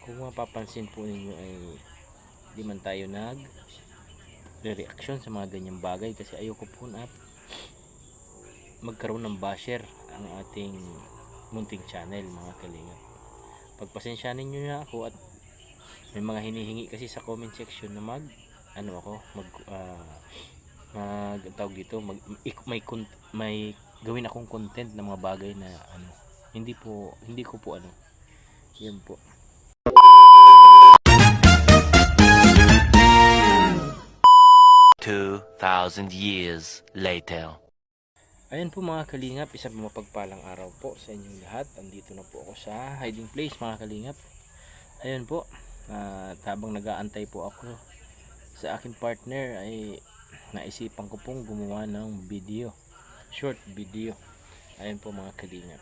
Kung mapapansin po ninyo ay di man tayo reaction sa mga ganyang bagay kasi ayoko po na magkaroon ng basher ang ating munting channel, mga kalingap. Pagpasensyanin nyo na ako at may mga hinihingi kasi sa comment section na tawag dito, may gawin akong content na mga bagay na hindi ko po yun po. 2,000 years later. Ayan po mga kalingap, isang mapagpalang araw po sa inyong lahat. Andito na po ako sa hiding place, mga kalingap. Ayan po, habang nag-aantay po ako sa aking partner ay naisipan ko pong gumawa ng video, short video. Ayan po mga kalingap.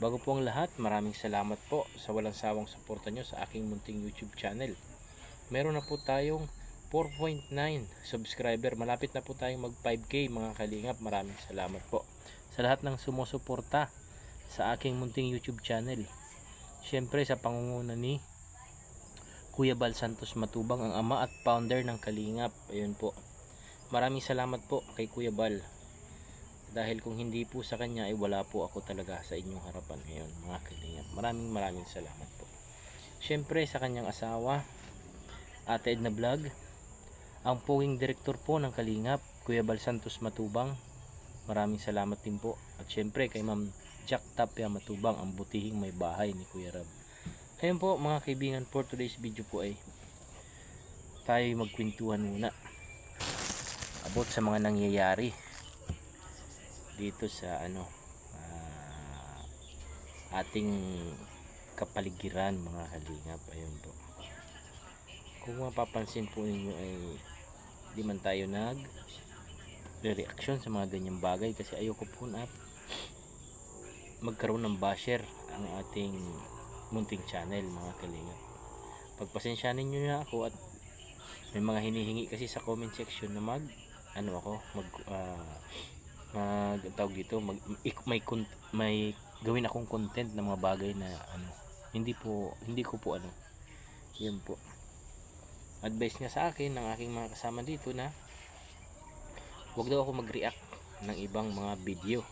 Bago po ang lahat, maraming salamat po sa walang sawang suporta nyo sa aking munting YouTube channel. Meron na po tayong 4.9 subscriber. Malapit na po tayong mag 5k mga kalingap. Maraming salamat po sa lahat ng sumusuporta sa aking munting YouTube channel. Syempre sa pangunguna ni Kuya Bal Santos Matubang, ang ama at founder ng Kalingap. Ayun po. Maraming salamat po kay Kuya Bal. Dahil kung hindi po sa kanya ay wala po ako talaga sa inyong harapan ngayon, mga kalingap. Maraming salamat po. Syempre sa kanyang asawa, Ate Edna Vlog, ang poging direktor po ng Kalingap, Kuya Bal Santos Matubang. Maraming salamat din po. At syempre kay Ma'am Jack Tapia Matubang, ang butihing may bahay ni Kuya Rab. Ayun po mga kaibigan, for today's video po ay tayo magkwentuhan muna about sa mga nangyayari dito sa ating kapaligiran, mga kalingap. Ayun po. Kung mapapansin po ninyo ay di man tayo reaction sa mga ganyang bagay kasi ayoko po na magkaroon ng basher ang ating munting channel, mga kalingap. Pagpasensyanin nyo na ako at may mga hinihingi kasi sa comment section na tawag dito, may gawin akong content na mga bagay na hindi ko po yun po. Advice nga sa akin ng aking mga kasama dito na wag daw ako mag-react ng ibang mga video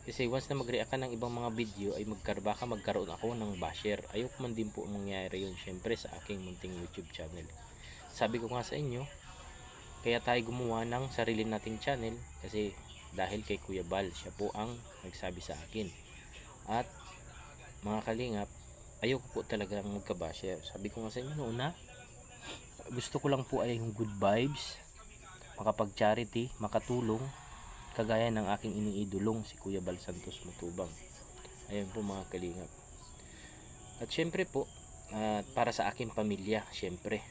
kasi once na mag-react ka ng ibang mga video ay baka magkaroon ako ng basher. Ayoko man din po mangyari yun syempre sa aking munting YouTube channel. Sabi ko nga sa inyo, kaya tayo gumawa ng sarili nating channel kasi dahil kay Kuya Bal, siya po ang nagsabi sa akin. At mga kalingap, ayoko po talaga magka-basher. Sabi ko nga sa inyo noon na gusto ko lang po ay yung good vibes, makapag-charity, makatulong, kagaya ng aking iniidolong si Kuya Bal Santos Matubang. Ayun po mga kalingap. At syempre po, para sa aking pamilya, syempre,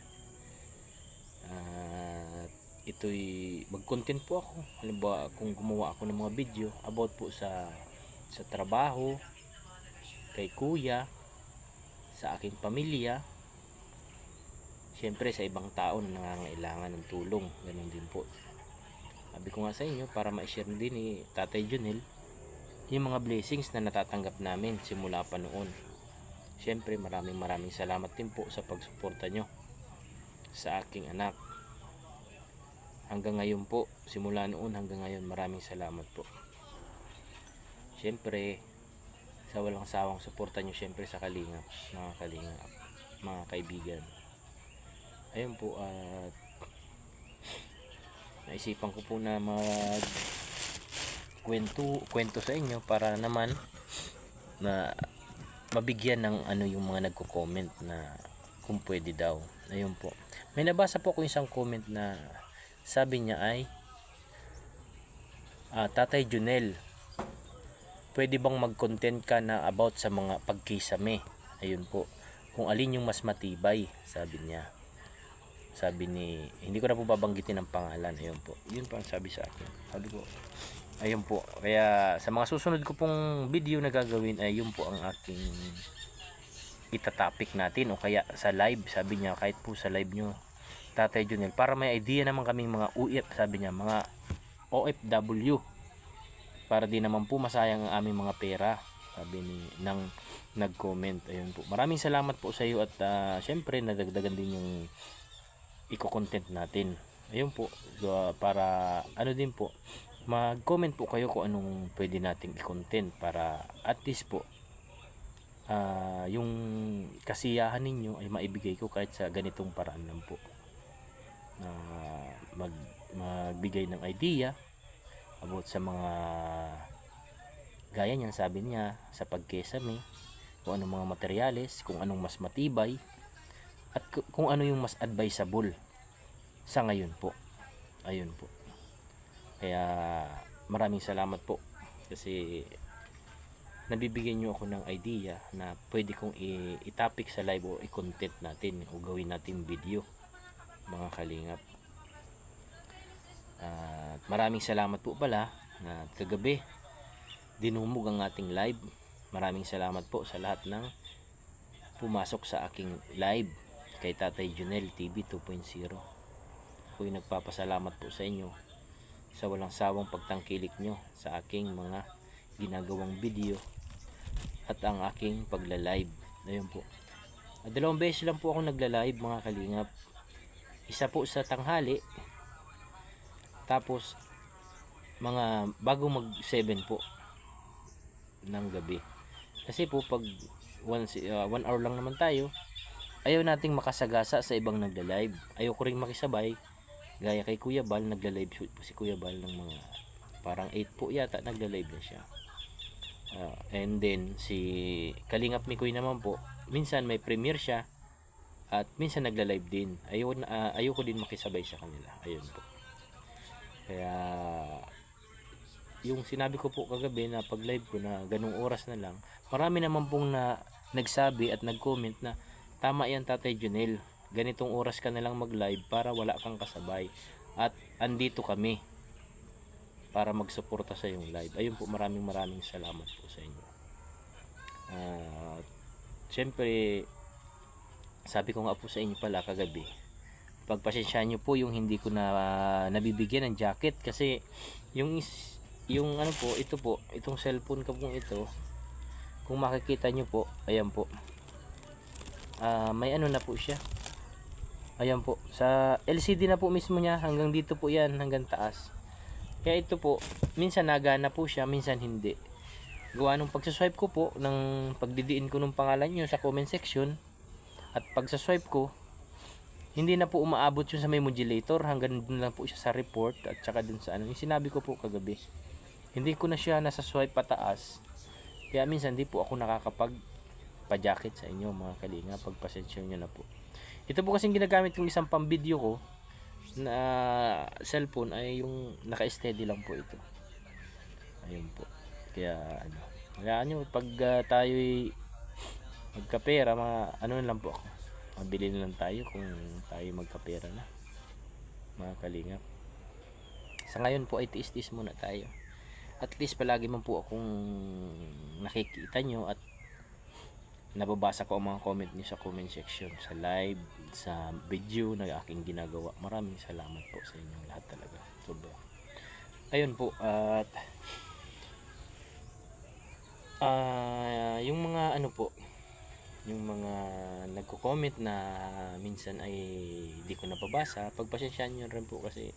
ito'y mag-content po ako. Halimbawa, kung gumawa ako ng mga video about po sa trabaho, kay kuya, sa aking pamilya, syempre sa ibang tao na nangangailangan ng tulong, ganun din po. Sabi ko nga sa inyo, para ma-share din ni Tatay Junel yung mga blessings na natatanggap namin simula pa noon. Syempre maraming salamat din po sa pagsuporta nyo sa aking anak. Hanggang ngayon po, simula noon hanggang ngayon, maraming salamat po. Syempre sa walang sawang suporta nyo syempre sa Kalingap, mga kalingap, mga kaibigan. Ayun po, at naisipan ko po na kwento sa inyo para naman na mabigyan ng yung mga nagko-comment na kung pwede daw. Ayun po. May nabasa po ako isang comment na sabi niya ay Tatay Junel, pwede bang mag-content ka na about sa mga pagkisame? Ayun po. Kung alin yung mas matibay, sabi niya. Sabi hindi ko na po babanggitin ang pangalan. Ayun po. Yun po ang sabi sa akin. Sabi ko, ayun po. Kaya sa mga susunod ko pong video na gagawin ay yun po ang aking itatopic natin o kaya sa live. Sabi niya kahit po sa live nyo, Tatay Junel, para may idea naman kaming mga sabi niya, mga OFW, para di naman po masayang ang aming mga pera. sabi ni nang nag-comment. Ayun po, maraming salamat po sa iyo at syempre nadagdagan din yung i-content natin. Ayun po, para ano din po, mag-comment po kayo kung anong pwede nating i-content para at least po yung kasiyahan ninyo ay maibigay ko kahit sa ganitong paraan lang po, na magbigay ng idea about sa mga gaya niyan, sabi niya sa pagkesame, kung anong mga materyales, kung anong mas matibay at kung ano yung mas advisable sa ngayon po. Ayun po, kaya maraming salamat po kasi nabibigyan nyo ako ng idea na pwede kong i-topic sa live o i-content natin o gawin natin video, mga kalingap. Maraming salamat po pala na kagabi dinumog ang ating live. Maraming salamat po sa lahat ng pumasok sa aking live kay Tatay Junel TV 2.0. Ako'y nagpapasalamat po sa inyo sa walang sawang pagtangkilik nyo sa aking mga ginagawang video at ang aking pagla-live. Ayun po, 2 beses lang po ako nagla-live, mga kalingap. Isa po sa tanghali, tapos mga bago mag 7 po ng gabi. Kasi po pag 1 hour lang naman tayo, ayaw nating makasagasa sa ibang nagla-live. Ayaw ko ring makisabay gaya kay Kuya Bal. Nagla-live po si Kuya Bal ng mga parang 8 po yata, nagla-live na siya. And then si Kalingap Mikoy naman po, minsan may premiere siya at minsan nagla-live din. Ayaw ko din makisabay sa kanila. Ayun po, kaya yung sinabi ko po kagabi na pag live ko na ganung oras na lang, marami naman pong nagsabi at nag-comment na tama yan Tatay Junel, ganitong oras ka na lang mag live para wala kang kasabay at andito kami para magsuporta sa yung live. Ayun po, maraming salamat po sa inyo. Siyempre sabi ko nga po sa inyo pala kagabi, pagpasensyahan nyo po yung hindi ko na nabibigyan ng jacket kasi yung ano po, ito po, itong cellphone ko pong ito, kung makikita nyo po, ayan po, may ano na po siya, ayan po, sa LCD na po mismo niya, hanggang dito po yan, hanggang taas. Kaya ito po, minsan nagana po siya, minsan hindi. Gawa nung pagsaswipe ko po, ng pagdidiin ko ng pangalan nyo sa comment section, at pagsaswipe ko, hindi na po umaabot yun sa may modulator, hanggang dun lang po siya sa report at saka dun sa ano, yung sinabi ko po kagabi. Hindi ko na siya nasa swipe pataas. Kaya minsan di po ako nakakapag pa-jacket sa inyo, mga kalinga. Pagpasensya nyo na po. Ito po kasing ginagamit kong isang pang-video ko na cellphone ay yung naka-steady lang po ito. Ayun po. Kaya ano, hayaan nyo pag tayo'y magkapera, mga ano lang po ako. Mabili na lang tayo kung tayo magkapera na, mga kalinga. Sa ngayon po ay tiis-tiis muna tayo. At least palagi man po akong nakikita nyo at nababasa ko ang mga comment nyo sa comment section, sa live, sa video na aking ginagawa. Maraming salamat po sa inyo lahat talaga. Sobra. Ayun po, at yung mga ano po, yung mga nagko-comment na minsan ay di ko napabasa, pagpasensyaan nyo rin po kasi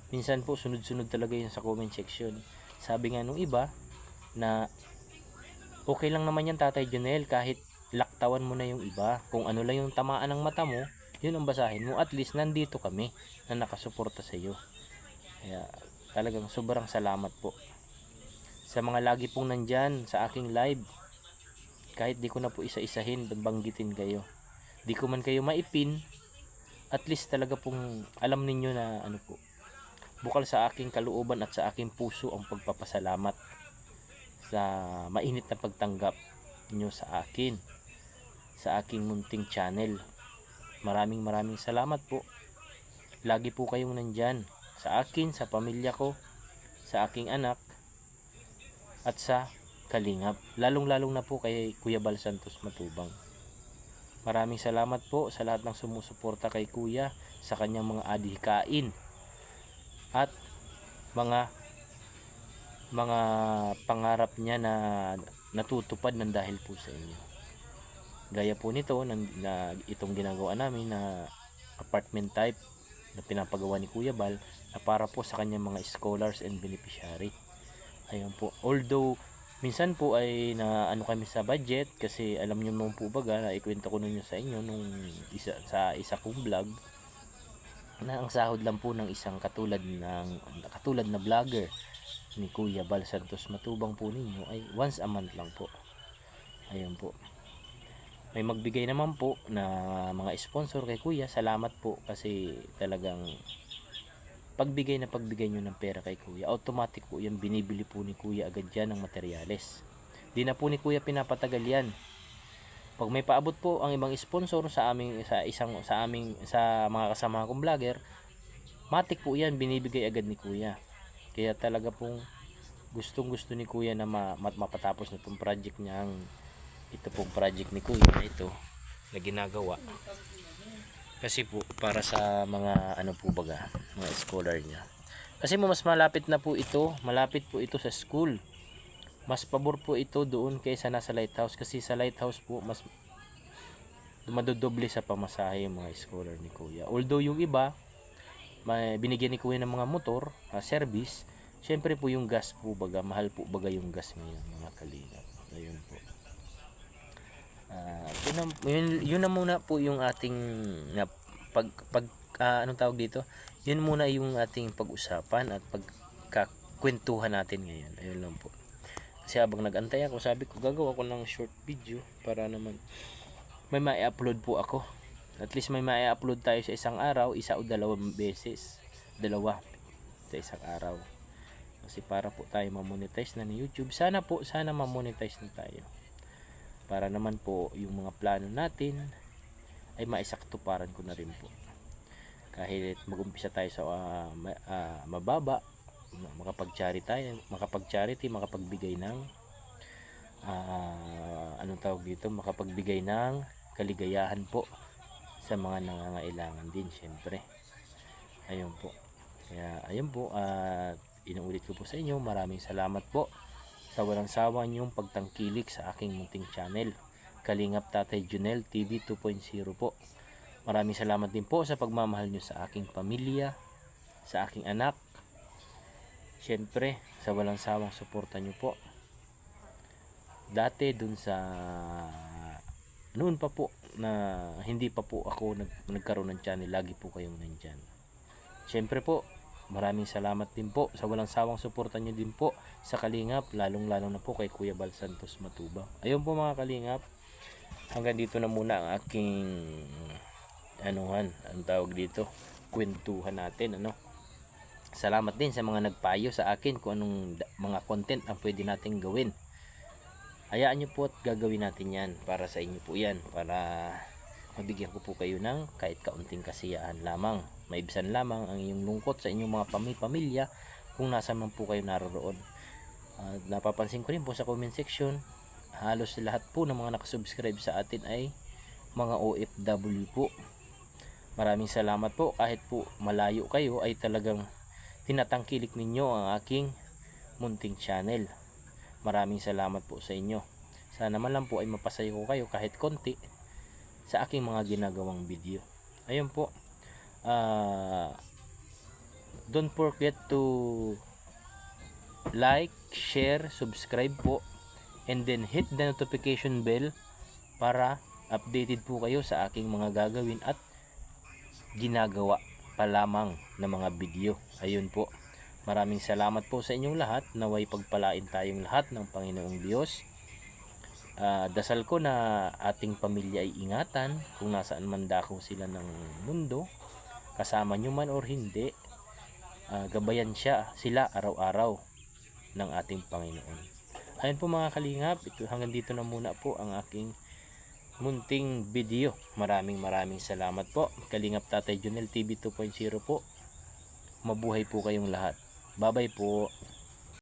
minsan po sunod-sunod talaga yun sa comment section. Sabi nga nung iba na okay lang naman yan Tatay Junel, kahit laktawan mo na yung iba, kung ano lang yung tamaan ng mata mo, yun ang basahin mo. At least nandito kami na nakasuporta sa iyo. Kaya talagang sobrang salamat po sa mga lagi pong nandyan sa aking live. Kahit di ko na po isa-isahin, banggitin kayo, di ko man kayo maipin, at least talaga pong alam ninyo na ano po, bukal sa aking kalooban at sa aking puso ang pagpapasalamat sa mainit na pagtanggap nyo sa akin, sa aking munting channel. Maraming salamat po. Lagi po kayong nandyan sa akin, sa pamilya ko, sa aking anak, at sa Kalingap. Lalong na po kay Kuya Bal Santos Matubang. Maraming salamat po sa lahat ng sumusuporta kay Kuya, sa kanyang mga adhikain at mga pangarap niya na natutupad ng dahil po sa inyo. Gaya po nito na itong ginagawa namin na apartment type na pinapagawa ni Kuya Bal na para po sa kanyang mga scholars and beneficiary. Ayun po. Although minsan po ay na ano kami sa budget kasi alam niyo naman po baga na ikwento ko nun sa inyo nung sa isa kong vlog na ang sahod lang po ng isang katulad na vlogger ni Kuya Bal Santos Matubang po ninyo ay once a month lang po. Ayun po. May magbigay naman po na mga sponsor kay Kuya. Salamat po kasi talagang pagbigay nyo ng pera kay Kuya, automatic po yan, binibili po ni Kuya agad yan ng materyales. Di na po ni Kuya pinapatagal yan. Pag may paabot po ang ibang sponsor sa mga kasama kong vlogger, matik po yan, binibigay agad ni Kuya. Kaya talaga pong gustong gusto ni Kuya na mapatapos na itong project niya, ito pong project ni Kuya na ito na ginagawa. Kasi po para sa mga mga scholar niya. Kasi mas malapit po ito sa school. Mas pabor po ito doon kaysa nasa lighthouse kasi sa lighthouse po mas madodoble sa pamasahe yung mga scholar ni Kuya. Although yung iba binigyan ni Kuya ng mga motor, service, syempre po yung gas po mahal po yung gas ngayon mga kalingap. Ayun po. Yun na muna po yung ating anong tawag dito, yun muna yung ating pag-usapan at pagkakwentuhan natin ngayon. Ayun lang po. Kasi habang nag-antay ako, sabi ko gagawa ko ng short video para naman may ma-upload po ako. At least may ma-upload tayo sa isang araw, isa o dalawang beses. Dalawa sa isang araw. Kasi para po tayo ma-monetize na ni YouTube. Sana ma-monetize na tayo. Para naman po yung mga plano natin ay maisaktuparan ko na rin po. Kahit mag-umpisa tayo sa mababa, makapag-charity, makapagbigay ng makapagbigay ng kaligayahan po sa mga nangangailangan din syempre. Ayun po. Kaya ayun po, inuulit ko po sa inyo, maraming salamat po sa walang sawa niyong pagtangkilik sa aking munting channel, Kalingap Tatay Junel TV 2.0 po. Maraming salamat din po sa pagmamahal niyo sa aking pamilya, sa aking anak. Siyempre, sa walang sawang suporta niyo po. Dati dun sa noon pa po na hindi pa po ako nagkaroon ng channel, lagi po kayong nandyan. Siyempre po, maraming salamat din po sa walang sawang suporta niyo din po sa Kalingap, lalong-lalo na po kay Kuya Bal Santos Matubang. Ayun po mga Kalingap, hanggang dito na muna ang aking kwentuhan natin, Salamat din sa mga nagpayo sa akin kung anong mga content ang pwede nating gawin. Hayaan nyo po at gagawin natin yan para sa inyo po yan, para mabigyan ko po kayo ng kahit kaunting kasiyahan lamang. Maibsan lamang ang inyong lungkot sa inyong mga pamilya kung nasaan man po kayo naroroon. Napapansin ko rin po sa comment section, halos lahat po ng mga nakasubscribe sa atin ay mga OFW po. Maraming salamat po, kahit po malayo kayo ay talagang tinatangkilik ninyo ang aking munting channel. Maraming salamat po sa inyo. Sana man lang po ay mapasaya ko kayo kahit konti sa aking mga ginagawang video. Ayun po. Don't forget to like, share, subscribe po, and then hit the notification bell para updated po kayo sa aking mga gagawin at ginagawa pa lamang na mga video. Ayun po. Maraming salamat po sa inyong lahat. Naway pagpalain tayong lahat ng Panginoong Diyos. Dasal ko na ating pamilya ay ingatan kung nasaan man dako sila ng mundo, kasama nyo man or hindi. Gabayan sila araw-araw ng ating Panginoon. Ayun po mga Kalingap, hanggang dito na muna po ang aking munting video. Maraming salamat po. Kalingap Tatay Junel TV 2.0 po. Mabuhay po kayong lahat. Bye-bye po.